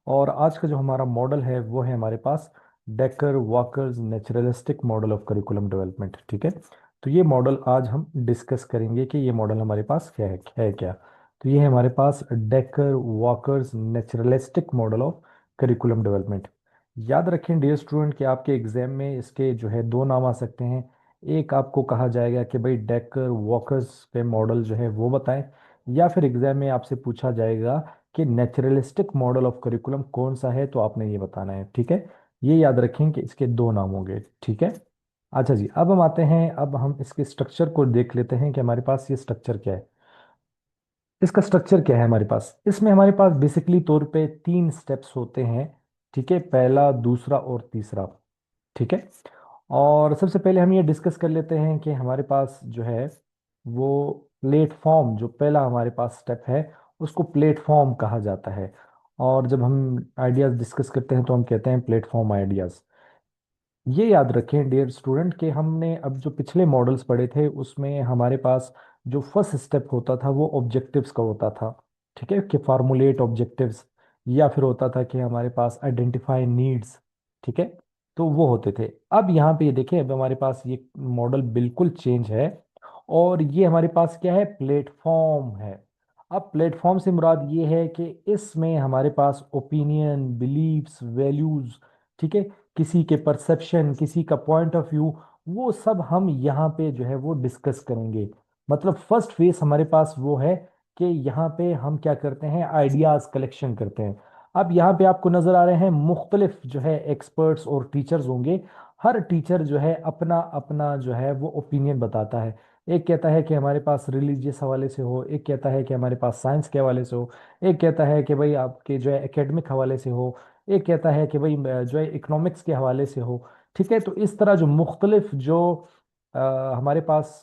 और आज का जो हमारा मॉडल है वो है हमारे पास Decker Walker's naturalistic model of curriculum development. ठीक है, तो ये मॉडल आज हम डिस्कस करेंगे कि ये मॉडल हमारे पास क्या है क्या। तो ये है हमारे पास Decker Walker's naturalistic model of curriculum development. याद रखें डियर स्टूडेंट कि आपके एग्जाम में इसके जो है दो नाम आ सकते हैं। एक आपको कहा जाएगा कि भाई डेकर वॉकर्स पे मॉडल जो है वो बताएं, या फिर एग्जाम में आपसे पूछा जाएगा कि नेचुरलिस्टिक मॉडल ऑफ करिकुलम कौन सा है, तो आपने ये बताना है। ठीक है, ये याद रखें कि इसके दो नाम होंगे। ठीक है, अच्छा जी, अब हम आते हैं, अब हम इसके स्ट्रक्चर को देख लेते हैं कि हमारे पास ये स्ट्रक्चर क्या है। इसका स्ट्रक्चर क्या है हमारे पास, इसमें हमारे पास बेसिकली तौर पे तीन स्टेप्स होते हैं। ठीक है, पहला, दूसरा और तीसरा। ठीक है, और सबसे पहले हम ये डिस्कस कर लेते हैं कि हमारे पास जो है वो प्लेटफॉर्म, जो पहला हमारे पास स्टेप है उसको प्लेटफॉर्म कहा जाता है। और जब हम आइडियाज डिस्कस करते हैं तो हम कहते हैं प्लेटफॉर्म आइडियाज। ये याद रखें डियर स्टूडेंट कि हमने अब जो पिछले मॉडल्स पढ़े थे उसमें हमारे पास जो फर्स्ट स्टेप होता था वो ऑब्जेक्टिव्स का होता था। ठीक है, कि फार्मुलेट ऑब्जेक्टिव्स, या फिर होता था कि हमारे पास आइडेंटिफाई नीड्स। ठीक है, तो वो होते थे। अब यहाँ पे ये देखें, अब हमारे पास ये मॉडल बिल्कुल चेंज है, और ये हमारे पास क्या है, प्लेटफॉर्म है। अब प्लेटफॉर्म से मुराद ये है कि इसमें हमारे पास ओपिनियन, बिलीव्स, वैल्यूज, ठीक है, किसी के परसेप्शन, किसी का पॉइंट ऑफ व्यू, वो सब हम यहाँ पे जो है वो डिस्कस करेंगे। मतलब फर्स्ट फेस हमारे पास वो है कि यहाँ पे हम क्या करते हैं, आइडियाज कलेक्शन करते हैं। अब यहाँ पे आपको नजर आ रहे हैं मुख्तलिफ जो है एक्सपर्ट्स और टीचर्स होंगे। हर टीचर जो है अपना अपना जो है वो ओपिनियन बताता है। एक कहता है कि हमारे पास रिलीजियस हवाले से हो, एक कहता है कि हमारे पास साइंस के हवाले से हो, एक कहता है कि भाई आपके जो है एकेडमिक हवाले से हो, एक कहता है कि भाई जो है इकोनॉमिक्स के हवाले से हो। ठीक है, तो इस तरह जो मुख्तलिफ जो अ, हमारे पास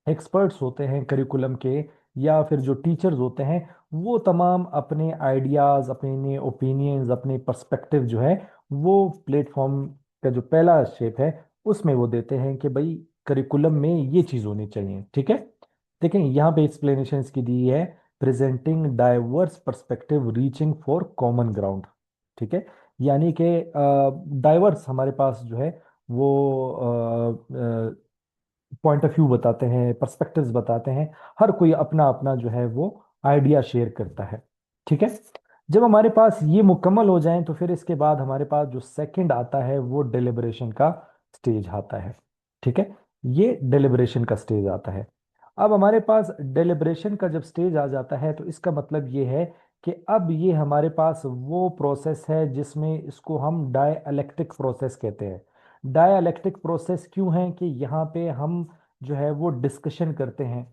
एक्सपर्ट्स होते हैं करिकुलम के, या फिर जो टीचर्स होते हैं, वो तमाम अपने आइडियाज़, अपने ओपिनियंस, अपने पर्सपेक्टिव जो है वो प्लेटफॉर्म का जो पहला शेप है उसमें वो देते हैं कि भाई करिकुलम में ये चीज़ होनी चाहिए। ठीक है, देखें यहाँ पे एक्सप्लेनेशन इसकी दी है, presenting diverse perspective reaching for common ground. ठीक है, यानी कि डाइवर्स हमारे पास जो है वो पॉइंट ऑफ व्यू बताते हैं, पर्सपेक्टिव्स बताते हैं। हर कोई अपना अपना जो है वो आइडिया शेयर करता है। ठीक है, जब हमारे पास ये मुकम्मल हो जाए तो फिर इसके बाद हमारे पास जो सेकंड आता है वो डिलिब्रेशन का स्टेज आता है। ठीक है, ये डिलिब्रेशन का स्टेज आता है। अब हमारे पास डिलिब्रेशन का जब स्टेज आ जाता है तो इसका मतलब ये है कि अब ये हमारे पास वो प्रोसेस है जिसमें इसको हम डायलैक्टिक प्रोसेस कहते हैं। डायलैक्टिक प्रोसेस क्यों है कि यहाँ पे हम जो है वो डिस्कशन करते हैं।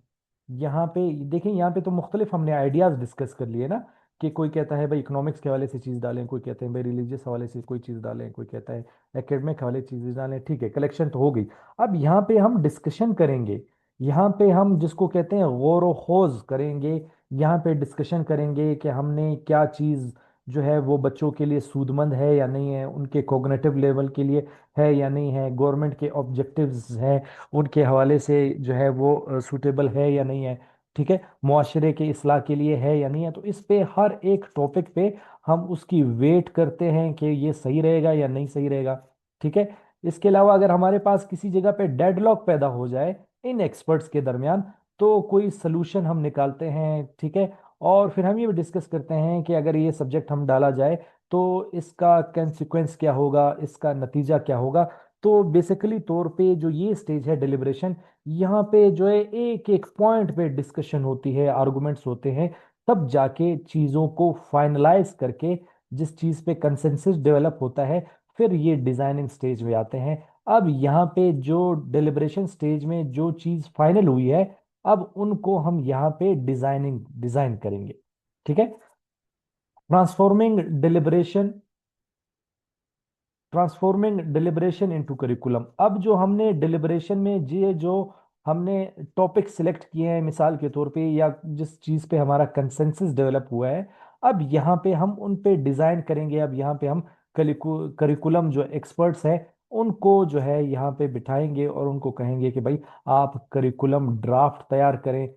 यहाँ पे देखें, यहाँ पे तो मुख्तलिफ हमने आइडियाज डिस्कस कर लिए ना, कि कोई कहता है भाई इकोनॉमिक्स के हवाले से चीज़ डालें, कोई कहते हैं भाई रिलीजियस हवाले से कोई चीज़ डालें, कोई कहता है एकेडमिक हवाले से चीज़ डालें। ठीक है, कलेक्शन तो हो गई। अब यहाँ पे हम डिस्कशन करेंगे, यहाँ पे हम जिसको कहते हैं गौर व खोज करेंगे। यहाँ पे डिस्कशन करेंगे कि हमने क्या चीज़ जो है वो बच्चों के लिए सूदमंद है या नहीं है, उनके कॉग्निटिव लेवल के लिए है या नहीं है, गवर्नमेंट के ऑब्जेक्टिव्स हैं उनके हवाले से जो है वो सूटेबल है या नहीं है। ठीक है, मुआशरे के इस्लाह के लिए है या नहीं है। तो इस पे हर एक टॉपिक पे हम उसकी वेट करते हैं कि ये सही रहेगा या नहीं सही रहेगा। ठीक है, इसके अलावा अगर हमारे पास किसी जगह पे डेडलॉक पैदा हो जाए इन एक्सपर्ट्स के दरमियान, तो कोई सलूशन हम निकालते हैं। ठीक है, और फिर हम ये भी डिस्कस करते हैं कि अगर ये सब्जेक्ट हम डाला जाए तो इसका कंसिक्वेंस क्या होगा, इसका नतीजा क्या होगा। तो बेसिकली तौर पे जो ये स्टेज है डिलिब्रेशन, यहाँ पे जो है एक एक पॉइंट पे डिस्कशन होती है, आर्गुमेंट्स होते हैं, तब जाके चीज़ों को फाइनलाइज करके जिस चीज़ पे कंसेंसस डेवलप होता है, फिर ये डिजाइनिंग स्टेज में आते हैं। अब यहाँ पे जो डिलिब्रेशन स्टेज में जो चीज़ फाइनल हुई है, अब उनको हम यहाँ पे डिजाइन करेंगे। ठीक है, transforming deliberation transforming deliberation into curriculum. अब जो हमने डिलिब्रेशन में ये जो हमने टॉपिक सिलेक्ट किए हैं मिसाल के तौर पे, या जिस चीज़ पे हमारा कंसेंसस डेवलप हुआ है, अब यहाँ पे हम उन पे डिज़ाइन करेंगे। अब यहाँ पे हम करिकुलम जो एक्सपर्ट्स हैं उनको जो है यहाँ पे बिठाएंगे और उनको कहेंगे कि भाई आप करिकुलम ड्राफ्ट तैयार करें।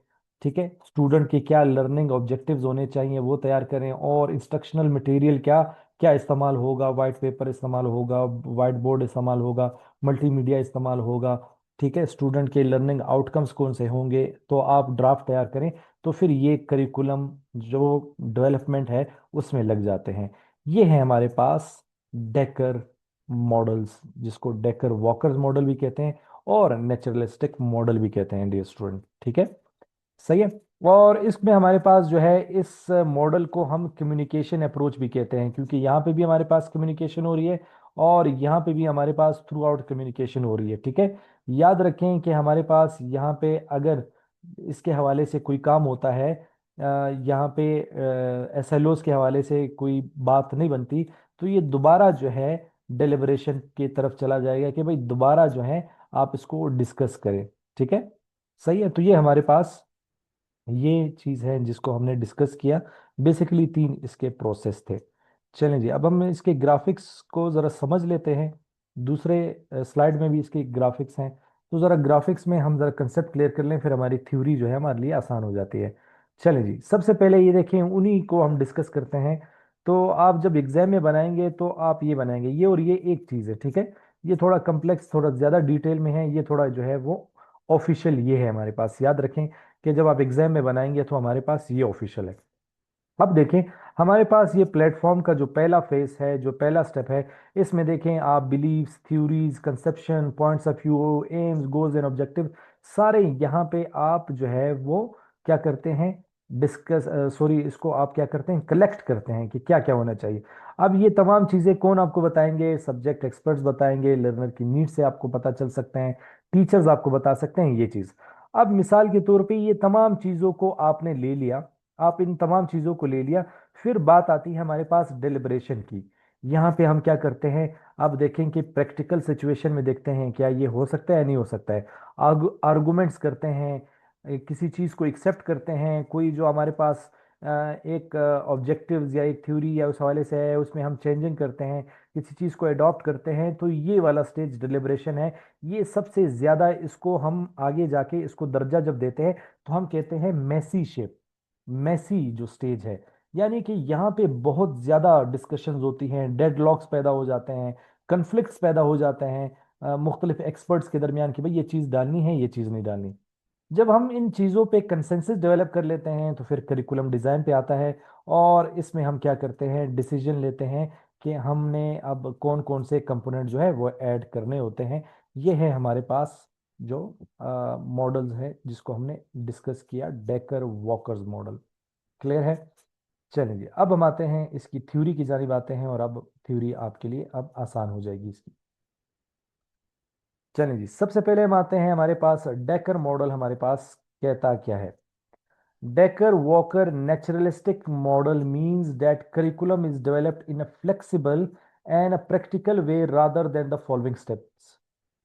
ठीक है, स्टूडेंट के क्या लर्निंग ऑब्जेक्टिव्स होने चाहिए वो तैयार करें, और इंस्ट्रक्शनल मटेरियल क्या क्या इस्तेमाल होगा, वाइट पेपर इस्तेमाल होगा, वाइट बोर्ड इस्तेमाल होगा, मल्टीमीडिया इस्तेमाल होगा। ठीक है, स्टूडेंट के लर्निंग आउटकम्स कौन से होंगे, तो आप ड्राफ्ट तैयार करें। तो फिर ये करिकुलम जो डेवलपमेंट है उसमें लग जाते हैं। ये है हमारे पास डेकर मॉडल्स, जिसको डेकर वॉकर्स मॉडल भी कहते हैं और नेचुरलिस्टिक मॉडल भी कहते हैं डियर स्टूडेंट। ठीक है, सही है। और इसमें हमारे पास जो है, इस मॉडल को हम कम्युनिकेशन अप्रोच भी कहते हैं, क्योंकि यहाँ पे भी हमारे पास कम्युनिकेशन हो रही है और यहाँ पे भी हमारे पास थ्रू आउट कम्युनिकेशन हो रही है। ठीक है, याद रखें कि हमारे पास यहाँ पे अगर इसके हवाले से कोई काम होता है, यहाँ पे एसएलओस के हवाले से कोई बात नहीं बनती, तो ये दोबारा जो है डेलिब्रेशन की तरफ चला जाएगा कि भाई दोबारा जो है आप इसको डिस्कस करें। ठीक है, सही है। तो ये हमारे पास ये चीज़ है जिसको हमने डिस्कस किया। बेसिकली तीन इसके प्रोसेस थे। चलें जी, अब हम इसके ग्राफिक्स को ज़रा समझ लेते हैं। दूसरे स्लाइड में भी इसके ग्राफिक्स हैं, तो ज़रा ग्राफिक्स में हम ज़रा कंसेप्ट क्लियर कर लें, फिर हमारी थ्योरी जो है हमारे लिए आसान हो जाती है। चलें जी, सबसे पहले ये देखें, उन्हीं को हम डिस्कस करते हैं। तो आप जब एग्जाम में बनाएंगे तो आप ये बनाएंगे, ये और ये एक चीज़ है। ठीक है, ये थोड़ा कम्प्लेक्स, थोड़ा ज़्यादा डिटेल में है, ये थोड़ा जो है वो ऑफिशियल ये है हमारे पास। याद रखें कि जब आप एग्जाम में बनाएंगे तो हमारे पास ये ऑफिशियल है। अब देखें, हमारे पास ये प्लेटफॉर्म का जो पहला फेस है, जो पहला स्टेप है, इसमें देखें आप beliefs, theories, conception, points of view, aims, goals and objective, सारे यहाँ पे आप जो है वो क्या करते हैं, डिस्कस सॉरी इसको आप क्या करते हैं, कलेक्ट करते हैं कि क्या क्या होना चाहिए। अब ये तमाम चीज़ें कौन आपको बताएंगे, सब्जेक्ट एक्सपर्ट्स बताएंगे, लर्नर की नीड से आपको पता चल सकते हैं, टीचर्स आपको बता सकते हैं ये चीज़। अब मिसाल के तौर पे ये तमाम चीज़ों को आपने ले लिया, आप इन तमाम चीज़ों को ले लिया, फिर बात आती है हमारे पास डिलिब्रेशन की। यहाँ पे हम क्या करते हैं, अब देखें कि प्रैक्टिकल सिचुएशन में देखते हैं क्या ये हो सकता है या नहीं हो सकता है। आर्गुमेंट्स करते हैं, किसी चीज़ को एक्सेप्ट करते हैं, कोई जो हमारे पास एक ऑब्जेक्टिव्स या एक थ्योरी या उस हवाले से है उसमें हम चेंजिंग करते हैं, किसी चीज़ को अडॉप्ट करते हैं, तो ये वाला स्टेज डिलिब्रेशन है। ये सबसे ज़्यादा, इसको हम आगे जाके इसको दर्जा जब देते हैं तो हम कहते हैं मेसी शेप, मेसी जो स्टेज है। यानी कि यहाँ पे बहुत ज्यादा डिस्कशंस होती हैं, डेडलॉक्स पैदा हो जाते हैं, कन्फ्लिक्ट्स पैदा हो जाते हैं मुख्तलिफ एक्सपर्ट्स के दरमियान कि भाई ये चीज़ डालनी है, ये चीज़ नहीं डालनी। जब हम इन चीज़ों पे कंसेंसस डेवलप कर लेते हैं तो फिर करिकुलम डिज़ाइन पे आता है, और इसमें हम क्या करते हैं, डिसीजन लेते हैं कि हमने अब कौन कौन से कंपोनेंट जो है वो ऐड करने होते हैं। ये है हमारे पास जो मॉडल्स है जिसको हमने डिस्कस किया, डेकर वॉकर्स मॉडल। क्लियर है। चलिए अब हम आते हैं इसकी थ्योरी की जानिब आते हैं, और अब थ्योरी आपके लिए अब आसान हो जाएगी इसकी। चलिए जी, सबसे पहले हम आते हैं, हमारे पास डेकर मॉडल हमारे पास कहता क्या है। Decker Walker naturalistic model means that curriculum is developed in a flexible and a practical way rather than the following steps।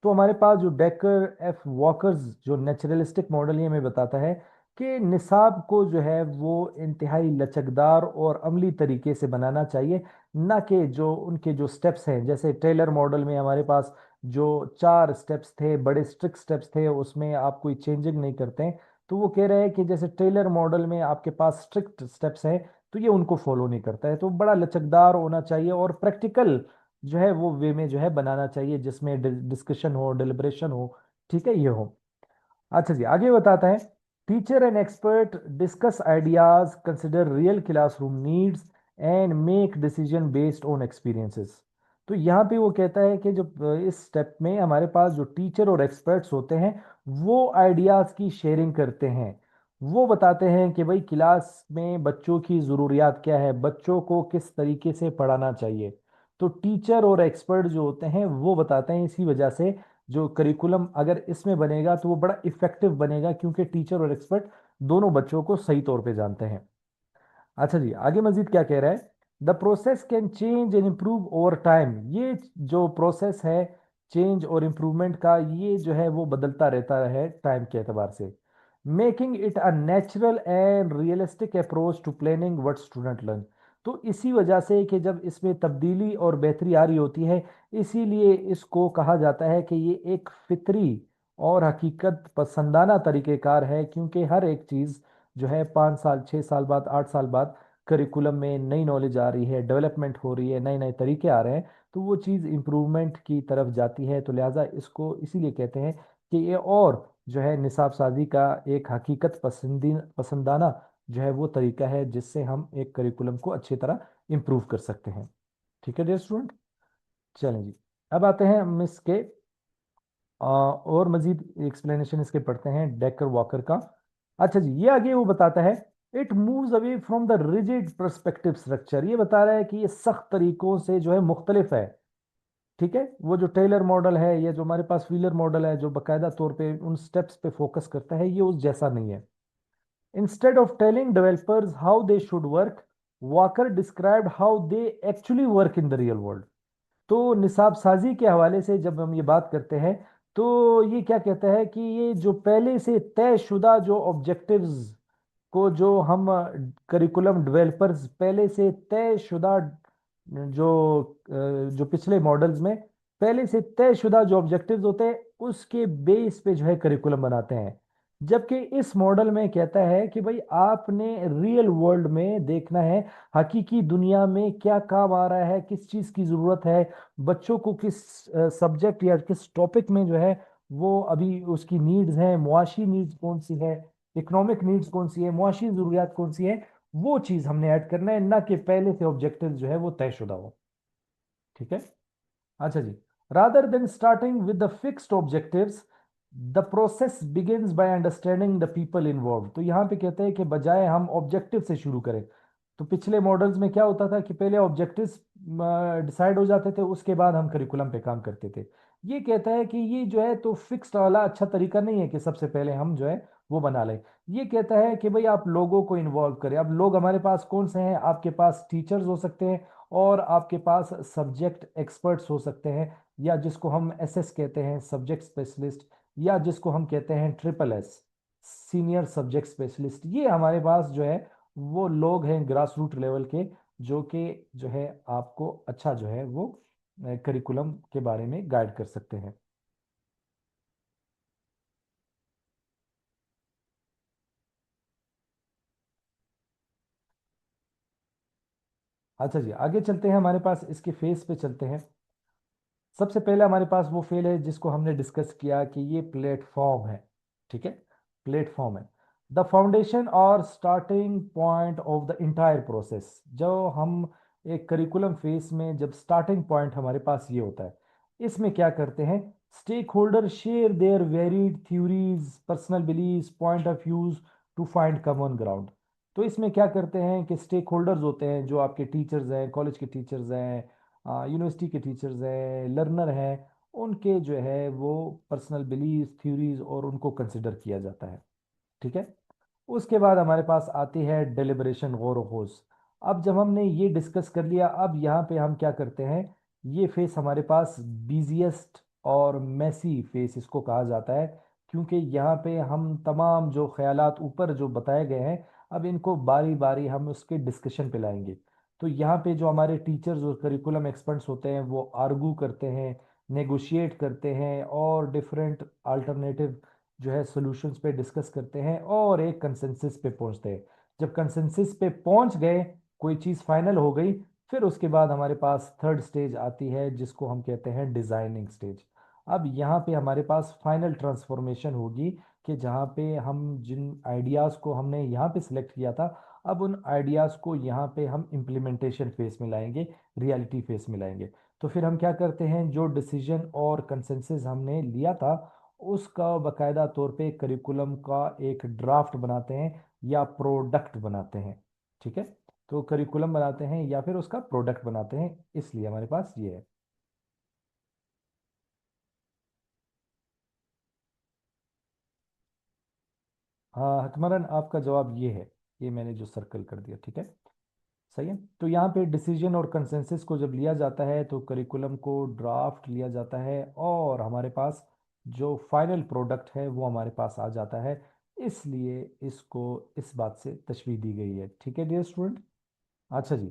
तो हमारे पास जो डेकर एफ वॉकर्स जो नेचुरलिस्टिक मॉडल ये हमें बताता है कि निसाब को जो है वो इंतहाई लचकदार और अमली तरीके से बनाना चाहिए, ना कि जो उनके जो स्टेप्स हैं, जैसे टेलर मॉडल में हमारे पास जो 4 स्टेप्स थे, बड़े स्ट्रिक्ट स्टेप्स थे, उसमें आप कोई चेंजिंग नहीं करते हैं। तो वो कह रहे हैं कि जैसे टेलर मॉडल में आपके पास स्ट्रिक्ट स्टेप्स हैं, तो ये उनको फॉलो नहीं करता है, तो बड़ा लचकदार होना चाहिए और प्रैक्टिकल जो है वो वे में जो है बनाना चाहिए, जिसमें डिस्कशन हो, डिलिब्रेशन हो। ठीक है, ये हो। अच्छा जी, आगे बताता है, teacher and expert discuss ideas, consider real classroom needs and make decision based on experiences. तो यहाँ पे वो कहता है कि जो इस स्टेप में हमारे पास जो टीचर और एक्सपर्ट्स होते हैं वो आइडियाज की शेयरिंग करते हैं। वो बताते हैं कि भाई क्लास में बच्चों की ज़रूरियात क्या है, बच्चों को किस तरीके से पढ़ाना चाहिए। तो टीचर और एक्सपर्ट जो होते हैं वो बताते हैं। इसी वजह से जो करिकुलम अगर इसमें बनेगा तो वो बड़ा इफेक्टिव बनेगा, क्योंकि टीचर और एक्सपर्ट दोनों बच्चों को सही तौर पे जानते हैं। अच्छा जी, आगे मजीद क्या कह रहा है, the process can change and improve over time. ये जो प्रोसेस है चेंज और इम्प्रूवमेंट का, ये जो है वो बदलता रहता है टाइम के एतबार से। Making it a natural and realistic approach to planning what student learn. तो इसी वजह से कि जब इसमें तब्दीली और बेहतरी आ रही होती है, इसीलिए इसको कहा जाता है कि ये एक फितरी और हकीकत पसंदाना तरीक़ेकार है, क्योंकि हर एक चीज़ जो है 5 साल 6 साल बाद 8 साल बाद करिकुलम में नई नॉलेज आ रही है, डेवलपमेंट हो रही है, नए नए तरीके आ रहे हैं, तो वो चीज़ इम्प्रूवमेंट की तरफ जाती है। तो लिहाजा इसको इसीलिए कहते हैं कि ये और जो है निसाब साजी का एक हकीकत पसंदाना जो है वो तरीका है, जिससे हम एक करिकुलम को अच्छी तरह इम्प्रूव कर सकते हैं। ठीक है डियर स्टूडेंट। चलें जी, अब आते हैं हम इसके और मजीद एक्सप्लेनेशन इसके पढ़ते हैं डेकर वॉकर का। अच्छा जी, ये आगे वो बताता है, it moves away from the rigid perspective structure. ये बता रहा है कि ये सख्त तरीकों से जो है मुख्तलिफ है। ठीक है, वो जो टेलर मॉडल है, ये जो हमारे पास व्हीलर मॉडल है, जो बाकायदा तौर पे उन स्टेप्स पे फोकस करता है, ये उस जैसा नहीं है। Instead of telling developers how they should work, walker described how they actually work in the real world. तो निसाब साजी के हवाले से जब हम ये बात करते हैं, तो ये क्या कहता है कि ये जो पहले से तयशुदा जो ऑब्जेक्टिव्स को जो हम करिकुलम डेवलपर्स पहले से तयशुदा जो जो पिछले मॉडल्स में पहले से तयशुदा जो ऑब्जेक्टिव्स होते हैं, उसके बेस पे जो है करिकुलम बनाते हैं। जबकि इस मॉडल में कहता है कि भाई आपने रियल वर्ल्ड में देखना है, हकीकी दुनिया में क्या काम आ रहा है, किस चीज़ की ज़रूरत है, बच्चों को किस सब्जेक्ट या किस टॉपिक में जो है वो अभी उसकी नीड्स हैं, मुआशी नीड्स कौन सी है, इकोनॉमिक नीड्स कौन सी है, मुआशी ज़रूरियात कौन सी है, वो चीज़ हमने ऐड करना है, ना कि पहले से ऑब्जेक्टिव जो है वो तयशुदा हो। ठीक है। अच्छा जी, rather than starting with the fixed objectives, the process begins by understanding the people involve. तो यहाँ पे कहते हैं कि बजाय हम ऑब्जेक्टिव से शुरू करें, तो पिछले मॉडल्स में क्या होता था कि पहले ऑब्जेक्टिव्स डिसाइड हो जाते थे, उसके बाद हम करिकुलम पे काम करते थे। ये कहता है कि ये जो है तो फिक्स्ड वाला अच्छा तरीका नहीं है कि सबसे पहले हम जो है वो बना लें। ये कहता है कि भाई आप लोगों को इन्वॉल्व करें। अब लोग हमारे पास कौन से हैं? आपके पास टीचर्स हो सकते हैं, और आपके पास सब्जेक्ट एक्सपर्ट्स हो सकते हैं, या जिसको हम एसएस कहते हैं, सब्जेक्ट स्पेशलिस्ट, या जिसको हम कहते हैं triple S, senior subject specialist. ये हमारे पास जो है वो लोग हैं ग्रास रूट लेवल के, जो कि जो है आपको अच्छा जो है वो करिकुलम के बारे में गाइड कर सकते हैं। अच्छा जी, आगे चलते हैं, हमारे पास इसके फेस पे चलते हैं। सबसे पहले हमारे पास वो फेल है जिसको हमने डिस्कस किया कि ये प्लेटफॉर्म है। ठीक है, प्लेटफॉर्म है द फाउंडेशन और starting point of the entire process. जो हम एक करिकुलम फेस में जब स्टार्टिंग पॉइंट हमारे पास ये होता है, इसमें क्या करते हैं, stakeholder share their varied theories, personal beliefs, point of views to find common ground. तो इसमें क्या करते हैं कि स्टेक होल्डर्स होते हैं, जो आपके टीचर्स हैं, कॉलेज के टीचर्स हैं, यूनिवर्सिटी के टीचर्स हैं, लर्नर हैं, उनके जो है वो पर्सनल बिलीफ थ्योरीज और उनको कंसिडर किया जाता है। ठीक है। उसके बाद हमारे पास आती है डेलिब्रेशन, गौर व खोज। अब जब हमने ये डिस्कस कर लिया, अब यहाँ पे हम क्या करते हैं, ये फेस हमारे पास बिजिएस्ट और मैसी फेस इसको कहा जाता है, क्योंकि यहाँ पे हम तमाम जो ख्यालात ऊपर जो बताए गए हैं, अब इनको बारी बारी हम उसके डिस्कशन पे लाएंगे। तो यहाँ पे जो हमारे टीचर्स और करिकुलम एक्सपर्ट्स होते हैं, वो आर्गू करते हैं, नेगोशिएट करते हैं, और डिफरेंट अल्टरनेटिव जो है सॉल्यूशंस पे डिस्कस करते हैं, और एक कंसेंसस पे पहुंचते हैं। जब कंसेंसस पे पहुंच गए, कोई चीज़ फाइनल हो गई, फिर उसके बाद हमारे पास थर्ड स्टेज आती है, जिसको हम कहते हैं डिजाइनिंग स्टेज। अब यहाँ पे हमारे पास फाइनल ट्रांसफॉर्मेशन होगी, कि जहाँ पे हम जिन आइडियाज़ को हमने यहाँ पे सिलेक्ट किया था, अब उन आइडियाज़ को यहाँ पे हम इम्प्लीमेंटेशन फेस में लाएंगे, रियलिटी फेस में लाएंगे। तो फिर हम क्या करते हैं, जो डिसीजन और कंसेंसस हमने लिया था, उसका बकायदा तौर पे करिकुलम का एक ड्राफ्ट बनाते हैं या प्रोडक्ट बनाते हैं। ठीक है, तो करिकुलम बनाते हैं या फिर उसका प्रोडक्ट बनाते हैं, इसलिए हमारे पास ये है। हाँ हकमरन, आपका जवाब ये है, ये मैंने जो सर्कल कर दिया। ठीक है, सही है। तो यहाँ पे डिसीजन और कंसेंसस को जब लिया जाता है, तो करिकुलम को ड्राफ्ट लिया जाता है, और हमारे पास जो फाइनल प्रोडक्ट है वो हमारे पास आ जाता है। इसलिए इसको इस बात से तशबीह दी गई है। ठीक है डियर स्टूडेंट। अच्छा जी,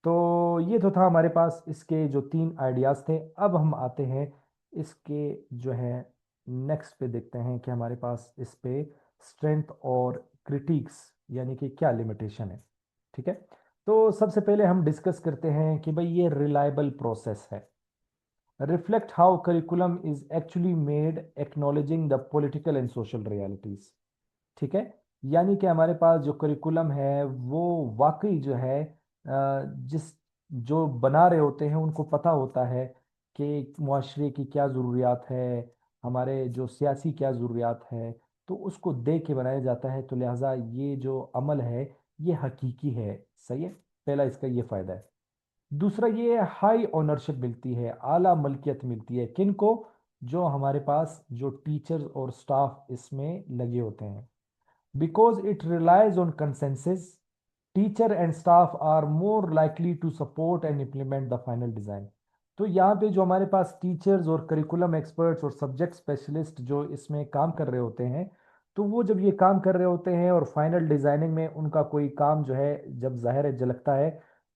तो ये तो था हमारे पास इसके जो 3 आइडियाज़ थे। अब हम आते हैं इसके जो है नेक्स्ट पे देखते हैं कि हमारे पास इस पे स्ट्रेंथ और क्रिटिक्स यानी कि क्या लिमिटेशन है। ठीक है, तो सबसे पहले हम डिस्कस करते हैं कि भाई ये रिलायबल प्रोसेस है। Reflect how curriculum is actually made acknowledging the political and social realities. ठीक है, यानी कि हमारे पास जो करिकुलम है वो वाकई जो है जिस जो बना रहे होते हैं उनको पता होता है कि मुआशरे की क्या ज़रूरियात है, हमारे जो सियासी क्या ज़रूरियात है, तो उसको देख के बनाया जाता है। तो लिहाजा ये जो अमल है ये हकीकी है। सही है, पहला इसका ये फ़ायदा है। दूसरा ये हाई ओनरशिप मिलती है, आला मलकियत मिलती है किनको, जो हमारे पास जो टीचर्स और स्टाफ इसमें लगे होते हैं। Because it relies on consensus, teacher and staff are more likely to support and implement the final design। तो यहाँ पे जो हमारे पास टीचर्स और करिकुलम एक्सपर्ट्स और सब्जेक्ट स्पेशलिस्ट जो इसमें काम कर रहे होते हैं, तो वो जब ये काम कर रहे होते हैं और फाइनल डिजाइनिंग में उनका कोई काम जो है जब जाहिर है झलकता है,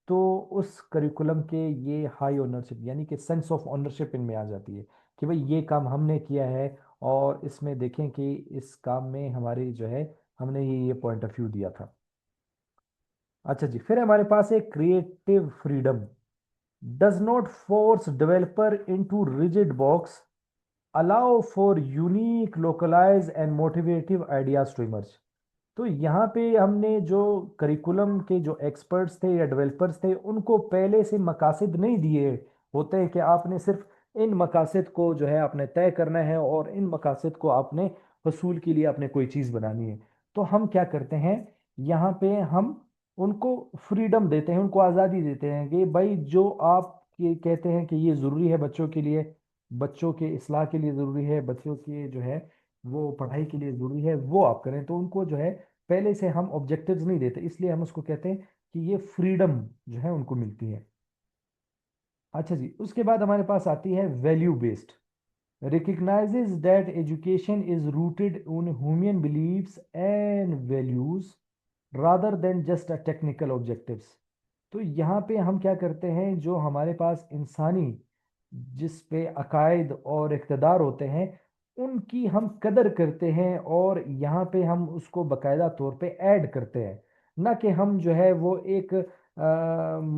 तो उस करिकुलम के ये हाई ओनरशिप यानी कि सेंस ऑफ ओनरशिप इनमें आ जाती है कि भाई ये काम हमने किया है और इसमें देखें कि इस काम में हमारी जो है हमने ये पॉइंट ऑफ व्यू दिया था। अच्छा जी, फिर हमारे पास एक creative freedom does not force developer into rigid box, allow for unique localize and motivative ideas to emerge. तो यहाँ पे हमने जो करिकुलम के जो एक्सपर्ट्स थे या डेवलपर्स थे उनको पहले से मकासद नहीं दिए होते हैं कि आपने सिर्फ इन मकासद को जो है आपने तय करना है और इन मकासद को आपने हसूल के लिए आपने कोई चीज़ बनानी है। तो हम क्या करते हैं, यहाँ पे हम उनको फ्रीडम देते हैं, उनको आज़ादी देते हैं कि भाई जो आप ये कहते हैं कि ये ज़रूरी है बच्चों के लिए, बच्चों के इस्लाह के लिए ज़रूरी है, बच्चों के जो है वो पढ़ाई के लिए ज़रूरी है, वो आप करें। तो उनको जो है पहले से हम ऑब्जेक्टिव्स नहीं देते, इसलिए हम उसको कहते हैं कि ये फ्रीडम जो है उनको मिलती है। अच्छा जी, उसके बाद हमारे पास आती है value based, recognizes that education is rooted in human beliefs and values rather than just a technical objectives। तो यहाँ पे हम क्या करते हैं, जो हमारे पास इंसानी जिस पे अकायद और इक़्तिदार होते हैं उनकी हम कदर करते हैं और यहाँ पे हम उसको बकायदा तौर पे ऐड करते हैं, ना कि हम जो है वो एक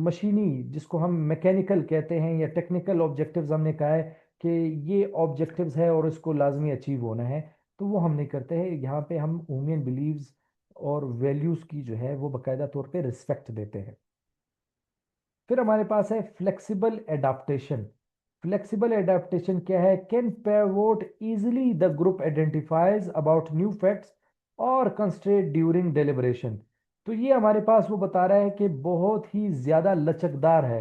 मशीनी जिसको हम मैकेनिकल कहते हैं या टेक्निकल ऑब्जेक्टिव्स हमने कहा है कि ये ऑब्जेक्टिव्स है और इसको लाजमी अचीव होना है, तो वो हम नहीं करते हैं। यहाँ पे हम ह्यूमन बिलीव्स और वैल्यूज़ की जो है वो बकायदा तौर पे रिस्पेक्ट देते हैं। फिर हमारे पास है फ्लेक्सिबल एडाप्टेशन। फ्लेक्सिबल एडाप्टेशन क्या है, can pivot easily the group identifies about new facts और कंस्ट्रेंट ड्यूरिंग डेलिब्रेशन। तो ये हमारे पास वो बता रहा है कि बहुत ही ज़्यादा लचकदार है,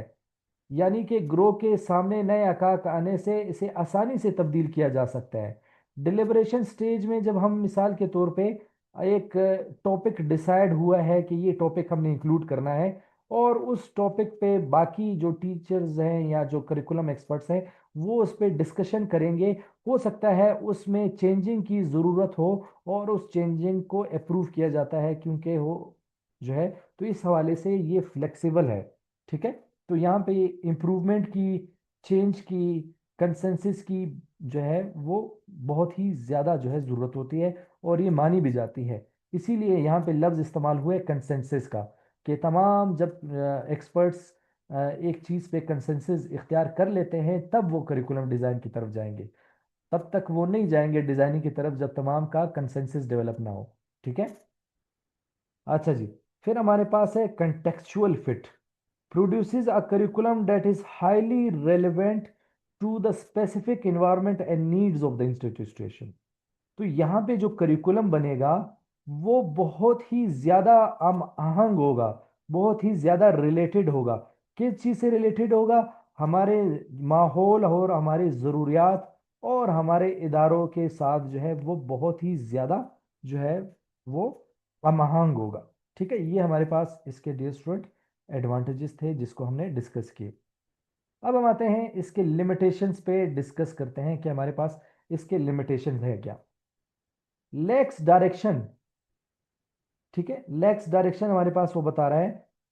यानी कि ग्रो के सामने नए हक़ाक़ आने से इसे आसानी से तब्दील किया जा सकता है। डिलिब्रेशन स्टेज में जब हम मिसाल के तौर पे एक टॉपिक डिसाइड हुआ है कि ये टॉपिक हमने इंक्लूड करना है और उस टॉपिक पे बाकी जो टीचर्स हैं या जो करिकुलम एक्सपर्ट्स हैं वो उस पर डिस्कशन करेंगे, हो सकता है उसमें चेंजिंग की ज़रूरत हो और उस चेंजिंग को अप्रूव किया जाता है क्योंकि वो जो है, तो इस हवाले से ये फ्लेक्सिबल है। ठीक है, तो यहाँ पे इम्प्रूवमेंट की, चेंज की, कंसेंसस की जो है वो बहुत ही ज़्यादा जो है ज़रूरत होती है और ये मानी भी जाती है। इसीलिए यहाँ पे लफ्ज़ इस्तेमाल हुए कंसेंसस का कि तमाम जब एक्सपर्ट्स एक चीज़ पे कंसेंसस इख्तियार कर लेते हैं तब वो करिकुलम डिज़ाइन की तरफ जाएंगे, तब तक वो नहीं जाएंगे डिज़ाइनिंग की तरफ जब तमाम का कंसेंसस डेवलप ना हो। ठीक है, अच्छा जी, फिर हमारे पास है contextual fit, produces a curriculum that is highly relevant to the specific environment and needs of the institution। तो यहाँ पे जो करिकुलम बनेगा वो बहुत ही ज्यादा हम आहंग होगा, बहुत ही ज्यादा रिलेटेड होगा। किस चीज से रिलेटेड होगा, हमारे माहौल और हमारे ज़रूरियात और हमारे इदारों के साथ जो है वो बहुत ही ज्यादा जो है वो हम आहंग होगा। ठीक है, ये हमारे पास इसके डियर स्टूडेंट एडवांटेजेस थे जिसको हमने डिस्कस किए। अब हम आते हैं इसके लिमिटेशंस पे, डिस्कस करते हैं कि हमारे पास इसके लिमिटेशंस है क्या। लैक्स डायरेक्शन, ठीक है, लैक्स डायरेक्शन हमारे पास वो बता रहा है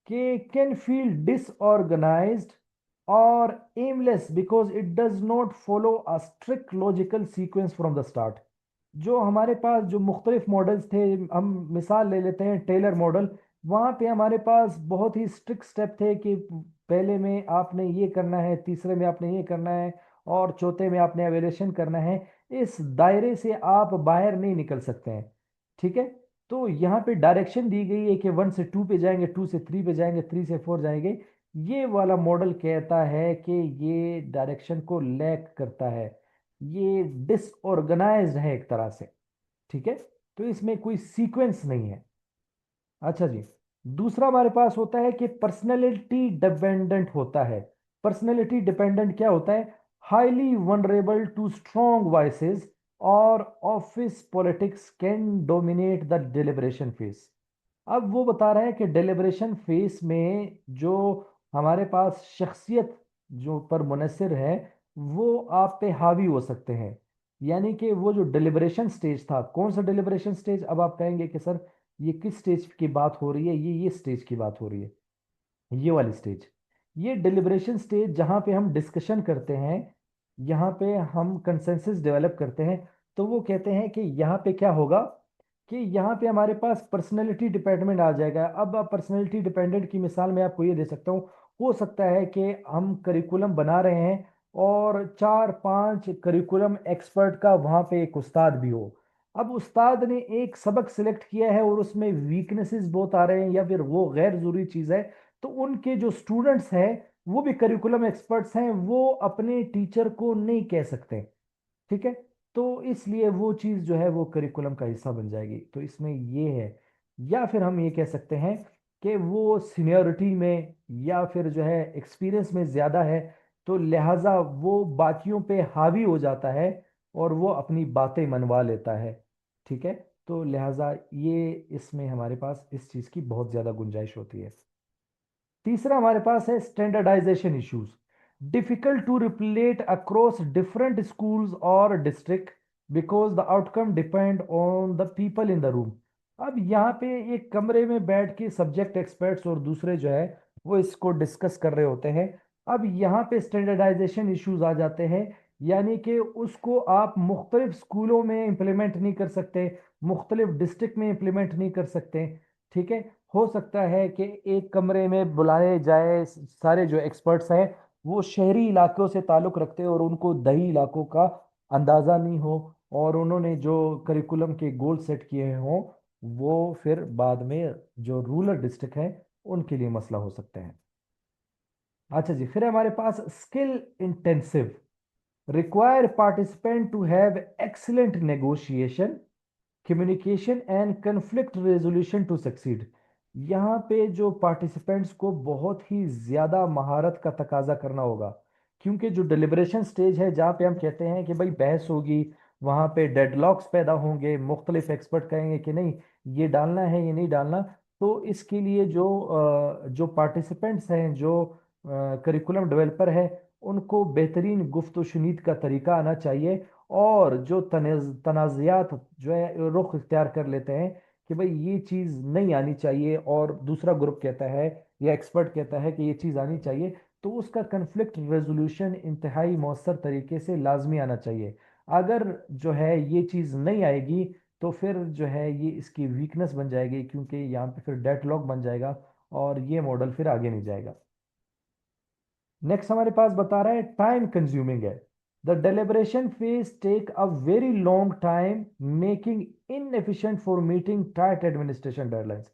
कि कैन फील डिसऑर्गेनाइज्ड और aimless because it does not follow a strict logical sequence from the start. जो हमारे पास जो मुख्तलिफ मॉडल्स थे, हम मिसाल ले लेते हैं टेलर मॉडल, वहाँ पे हमारे पास बहुत ही स्ट्रिक्ट स्टेप थे कि पहले में आपने ये करना है, तीसरे में आपने ये करना है, और चौथे में आपने एवेल्यूशन करना है। इस दायरे से आप बाहर नहीं निकल सकते हैं। ठीक है। तो यहाँ पे डायरेक्शन दी गई है कि 1 से 2 पे जाएंगे, 2 से 3 पे जाएंगे, 3 से 4 जाएंगे। ये वाला मॉडल कहता है कि ये डायरेक्शन को लैक करता है, ये डिसऑर्गेनाइज्ड है एक तरह से। ठीक है। तो इसमें कोई सीक्वेंस नहीं है। अच्छा जी। दूसरा हमारे पास होता है कि पर्सनैलिटी डिपेंडेंट होता है। पर्सनैलिटी डिपेंडेंट क्या होता है? Highly vulnerable to strong voices और office politics can dominate the deliberation phase. अब वो बता रहे हैं कि डिलिब्रेशन फेस में जो हमारे पास शख्सियत जो पर मुनसर है, वो आप पे हावी हो सकते हैं। यानी कि वो जो डिलिब्रेशन स्टेज था, कौन सा डिलिब्रेशन स्टेज? अब आप कहेंगे कि सर ये किस स्टेज की बात हो रही है, ये स्टेज की बात हो रही है, ये वाली स्टेज। ये डिलिब्रेशन स्टेज जहाँ पे हम डिस्कशन करते हैं, यहाँ पे हम कंसेंसस डेवलप करते हैं। तो वो कहते हैं कि यहाँ पे क्या होगा कि यहाँ पे हमारे पास पर्सनैलिटी डिपेंडेंट आ जाएगा। अब पर्सनैलिटी डिपेंडेंट की मिसाल मैं आपको ये दे सकता हूँ। हो सकता है कि हम करिकुलम बना रहे हैं और 4-5 करिकुलम एक्सपर्ट का वहाँ पे एक उस्ताद भी हो। अब उस्ताद ने एक सबक सिलेक्ट किया है और उसमें वीकनेसेस बहुत आ रहे हैं या फिर वो गैर जरूरी चीज़ है, तो उनके जो स्टूडेंट्स हैं वो भी करिकुलम एक्सपर्ट्स हैं, वो अपने टीचर को नहीं कह सकते। ठीक है। तो इसलिए वो चीज़ जो है वो करिकुलम का हिस्सा बन जाएगी। तो इसमें ये है। या फिर हम ये कह सकते हैं कि वो सीनियरिटी में या फिर जो है एक्सपीरियंस में ज़्यादा है, तो लिहाजा वो बाकियों पे हावी हो जाता है और वो अपनी बातें मनवा लेता है। ठीक है। तो लिहाजा ये इसमें हमारे पास इस चीज़ की बहुत ज़्यादा गुंजाइश होती है। तीसरा हमारे पास है standardization issues. Difficult to replicate across different schools और district because the outcome depend on the people in the room. अब यहाँ पे एक कमरे में बैठ के सब्जेक्ट एक्सपर्ट्स और दूसरे जो है वो इसको डिस्कस कर रहे होते हैं। अब यहाँ पे स्टैंडर्डाइजेशन इश्यूज आ जाते हैं। यानी कि उसको आप मुख्तलिफ स्कूलों में इम्प्लीमेंट नहीं कर सकते, मुख्तलिफ डिस्ट्रिक्ट में इम्प्लीमेंट नहीं कर सकते। ठीक है। हो सकता है कि एक कमरे में बुलाए जाए सारे जो एक्सपर्ट्स हैं, वो शहरी इलाकों से ताल्लुक़ रखते हैं और उनको दही इलाकों का अंदाज़ा नहीं हो, और उन्होंने जो करिकुलम के गोल सेट किए हों वो फिर बाद में जो रूरल डिस्ट्रिक्ट हैं उनके लिए मसला हो सकते हैं। अच्छा जी। फिर हमारे पास skill intensive, require participant to have excellent negotiation, communication and conflict resolution to succeed. यहाँ पे जो पार्टिसिपेंट्स को बहुत ही ज़्यादा महारत का तकाजा करना होगा, क्योंकि जो डिलिब्रेशन स्टेज है जहाँ पे हम कहते हैं कि भाई बहस होगी, वहाँ पे डेडलॉक्स पैदा होंगे, मुख्तलिफ एक्सपर्ट कहेंगे कि नहीं ये डालना है ये नहीं डालना। तो इसके लिए जो पार्टिसिपेंट्स हैं, जो करिकुलम डेवलपर है, उनको बेहतरीन गुफ्त शुनीद का तरीका आना चाहिए। और जो तनाज़ात जो है रुख इख्तियार कर लेते हैं कि भाई ये चीज़ नहीं आनी चाहिए, और दूसरा ग्रुप कहता है या एक्सपर्ट कहता है कि ये चीज़ आनी चाहिए, तो उसका कन्फ्लिक्ट रेजोल्यूशन इंतहाई मौसर तरीके से लाजमी आना चाहिए। अगर जो है ये चीज़ नहीं आएगी तो फिर जो है ये इसकी वीकनेस बन जाएगी, क्योंकि यहाँ पे फिर डेडलॉक बन जाएगा और ये मॉडल फिर आगे नहीं जाएगा। नेक्स्ट हमारे पास बता रहा है टाइम कंज्यूमिंग है। The deliberation phase take a very long time making inefficient for meeting tight administration deadlines.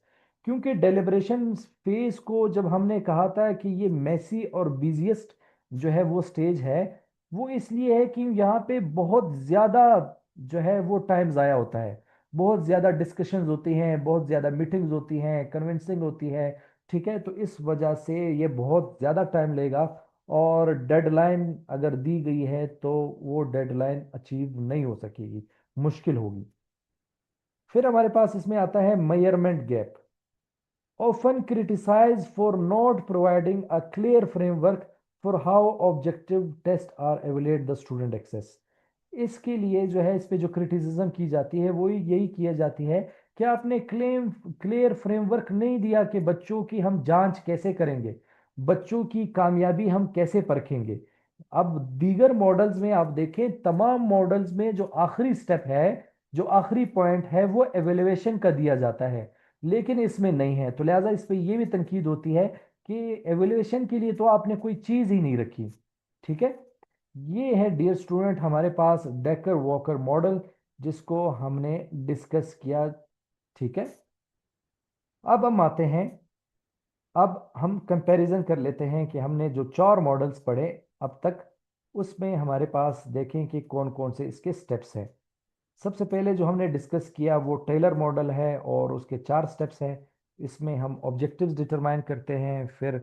क्योंकि डेलिब्रेशन फेज को जब हमने कहा था कि ये मेसी और बिजिएस्ट जो है वो स्टेज है, वो इसलिए है कि यहाँ पे बहुत ज़्यादा जो है वो टाइम ज़ाया होता है, बहुत ज़्यादा डिस्कशंस होती हैं, बहुत ज़्यादा मीटिंग्स होती हैं, कन्विंसिंग होती है। ठीक है। तो इस वजह से ये बहुत ज़्यादा टाइम लेगा, और डेडलाइन अगर दी गई है तो वो डेडलाइन अचीव नहीं हो सकेगी, मुश्किल होगी। फिर हमारे पास इसमें आता है measurement gap, often criticized for not providing a clear framework for how objective tests are evaluate the student access। इसके लिए जो है इस पे जो क्रिटिसिज्म की जाती है वो यही किया जाती है कि आपने क्लियर फ्रेमवर्क नहीं दिया कि बच्चों की हम जांच कैसे करेंगे। बच्चों की कामयाबी हम कैसे परखेंगे। अब दीगर मॉडल्स में आप देखें, तमाम मॉडल्स में जो आखिरी स्टेप है, जो आखिरी पॉइंट है, वो एवेल्युएशन का दिया जाता है, लेकिन इसमें नहीं है। तो लिहाजा इस पे ये भी तनकीद होती है कि एवेल्युएशन के लिए तो आपने कोई चीज़ ही नहीं रखी। ठीक है। ये है डियर स्टूडेंट हमारे पास डेकर वॉकर मॉडल, जिसको हमने डिस्कस किया। ठीक है। अब हम आते हैं, अब हम कंपैरिजन कर लेते हैं कि हमने जो चार मॉडल्स पढ़े अब तक, उसमें हमारे पास देखें कि कौन कौन से इसके स्टेप्स हैं। सबसे पहले जो हमने डिस्कस किया वो टेलर मॉडल है और उसके चार स्टेप्स हैं। इसमें हम ऑब्जेक्टिव्स डिटरमाइन करते हैं, फिर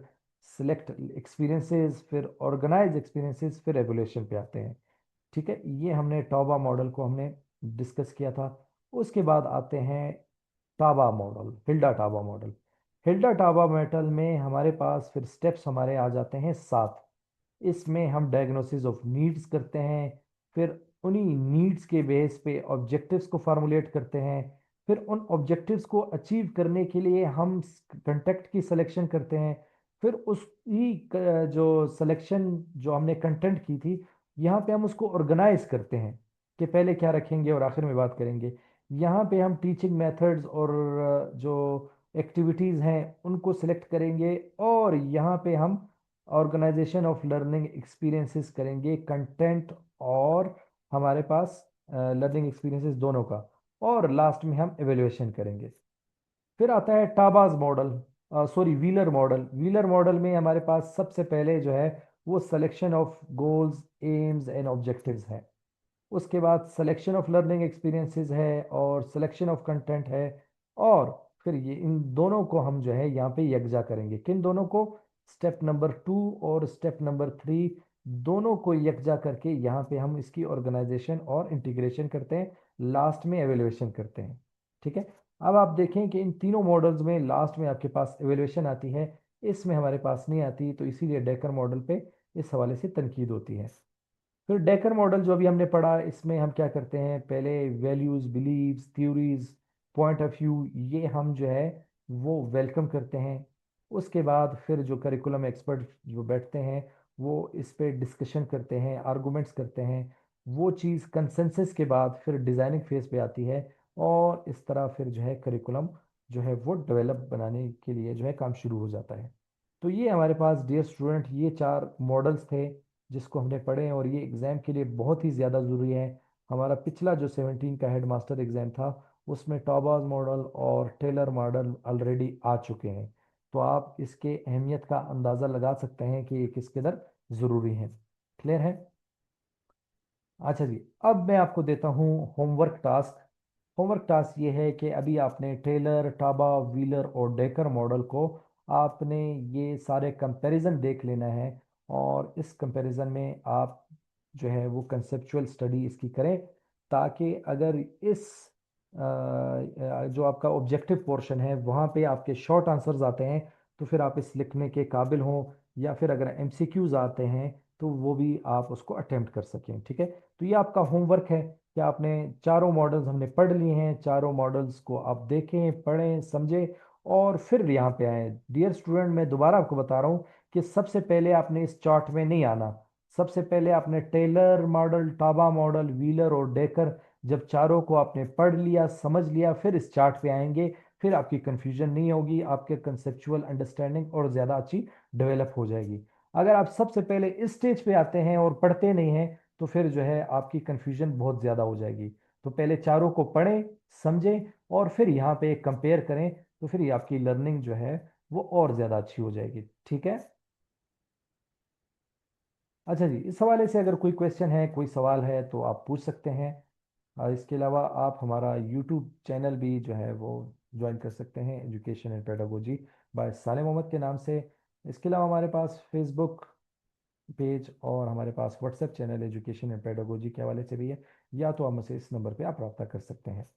सिलेक्ट एक्सपीरियंसेस, फिर ऑर्गेनाइज एक्सपीरियंसेस, फिर एवोल्यूशन पे आते हैं। ठीक है। ये हमने टॉबा मॉडल को हमने डिस्कस किया था। उसके बाद आते हैं Taba model, Hilda Taba model. Hilda Taba model में हमारे पास फिर स्टेप्स हमारे आ जाते हैं सात। इसमें हम डायग्नोसिस ऑफ नीड्स करते हैं, फिर उन्हीं नीड्स के बेस पे ऑब्जेक्टिव्स को फार्मुलेट करते हैं, फिर उन ऑब्जेक्टिव्स को अचीव करने के लिए हम कंटेंट की सिलेक्शन करते हैं, फिर उसकी जो सिलेक्शन जो हमने कंटेंट की थी, यहाँ पे हम उसको ऑर्गेनाइज करते हैं कि पहले क्या रखेंगे और आखिर में बात करेंगे। यहाँ पे हम टीचिंग मेथड्स और जो एक्टिविटीज़ हैं उनको सिलेक्ट करेंगे, और यहाँ पे हम ऑर्गेनाइजेशन ऑफ लर्निंग एक्सपीरियंसेस करेंगे, कंटेंट और हमारे पास लर्निंग एक्सपीरियंसेस दोनों का, और लास्ट में हम एवेल्युएशन करेंगे। फिर आता है Taba's model, sorry Wheeler model. Wheeler model में हमारे पास सबसे पहले जो है वो selection of goals, aims and objectives है। उसके बाद सिलेक्शन ऑफ लर्निंग एक्सपीरियंसेस है और सिलेक्शन ऑफ कंटेंट है। और फिर ये इन दोनों को हम जो है यहाँ पे यकजा करेंगे। किन दोनों को? स्टेप नंबर 2 और स्टेप नंबर 3, दोनों को यकजा करके यहाँ पे हम इसकी ऑर्गेनाइजेशन और इंटीग्रेशन करते हैं, लास्ट में एवेल्युएशन करते हैं। ठीक है। अब आप देखें कि इन तीनों मॉडल्स में लास्ट में आपके पास एवेल्युएशन आती है, इसमें हमारे पास नहीं आती, तो इसीलिए डेकर मॉडल पे इस हवाले से तनकीद होती है। फिर डेकर मॉडल जो अभी हमने पढ़ा, इसमें हम क्या करते हैं, पहले values, beliefs, theories, point of view, ये हम जो है वो वेलकम करते हैं। उसके बाद फिर जो करिकुलम एक्सपर्ट जो बैठते हैं वो इस पे डिस्कशन करते हैं, आर्गुमेंट्स करते हैं। वो चीज़ कंसेंसस के बाद फिर डिज़ाइनिंग फेज पे आती है, और इस तरह फिर जो है करिकुलम जो है वो डेवलप बनाने के लिए जो है काम शुरू हो जाता है। तो ये हमारे पास डियर स्टूडेंट ये चार मॉडल्स थे जिसको हमने पढ़े हैं, और ये एग्ज़ाम के लिए बहुत ही ज़्यादा ज़रूरी है। हमारा पिछला जो 17 का हेड मास्टर एग्ज़ाम था, उसमें टॉबाज मॉडल और टेलर मॉडल ऑलरेडी आ चुके हैं। तो आप इसके अहमियत का अंदाज़ा लगा सकते हैं कि ये किस कदर ज़रूरी है। क्लियर है? अच्छा जी, अब मैं आपको देता हूँ होमवर्क टास्क। होमवर्क टास्क ये है कि अभी आपने टेलर, टाबा, व्हीलर और डेकर मॉडल को आपने ये सारे कंपैरिजन देख लेना है, और इस कंपैरिजन में आप जो है वो कंसेप्चुअल स्टडी इसकी करें, ताकि अगर इस जो आपका ऑब्जेक्टिव पोर्शन है वहाँ पे आपके शॉर्ट आंसर्स आते हैं, तो फिर आप इस लिखने के काबिल हों, या फिर अगर एमसीक्यूज आते हैं तो वो भी आप उसको अटेम्प्ट कर सकें। ठीक है। तो ये आपका होमवर्क है कि आपने चारों मॉडल्स हमने पढ़ लिए हैं, चारों मॉडल्स को आप देखें, पढ़ें, समझें, और फिर यहाँ पे आए। डियर स्टूडेंट, मैं दोबारा आपको बता रहा हूँ कि सबसे पहले आपने इस चार्ट में नहीं आना। सबसे पहले आपने Tyler model, Taba model, Wheeler और डेकर, जब चारों को आपने पढ़ लिया, समझ लिया, फिर इस चार्ट पे आएंगे। फिर आपकी कंफ्यूजन नहीं होगी, आपके कंसेप्चुअल अंडरस्टैंडिंग और ज़्यादा अच्छी डेवलप हो जाएगी। अगर आप सबसे पहले इस स्टेज पे आते हैं और पढ़ते नहीं हैं, तो फिर जो है आपकी कंफ्यूजन बहुत ज़्यादा हो जाएगी। तो पहले चारों को पढ़ें, समझें, और फिर यहाँ पे कंपेयर करें, तो फिर ये आपकी लर्निंग जो है वो और ज़्यादा अच्छी हो जाएगी। ठीक है। अच्छा जी, इस हवाले से अगर कोई क्वेश्चन है, कोई सवाल है, तो आप पूछ सकते हैं। और इसके अलावा आप हमारा यूट्यूब चैनल भी जो है वो ज्वाइन कर सकते हैं, एजुकेशन एंड पेडागोजी बाय साले मोहम्मद के नाम से। इसके अलावा हमारे पास फेसबुक पेज और हमारे पास WhatsApp channel education and pedagogy के हवाले से भी है, या तो आप मुझसे इस नंबर पे आप रब्ता कर सकते हैं।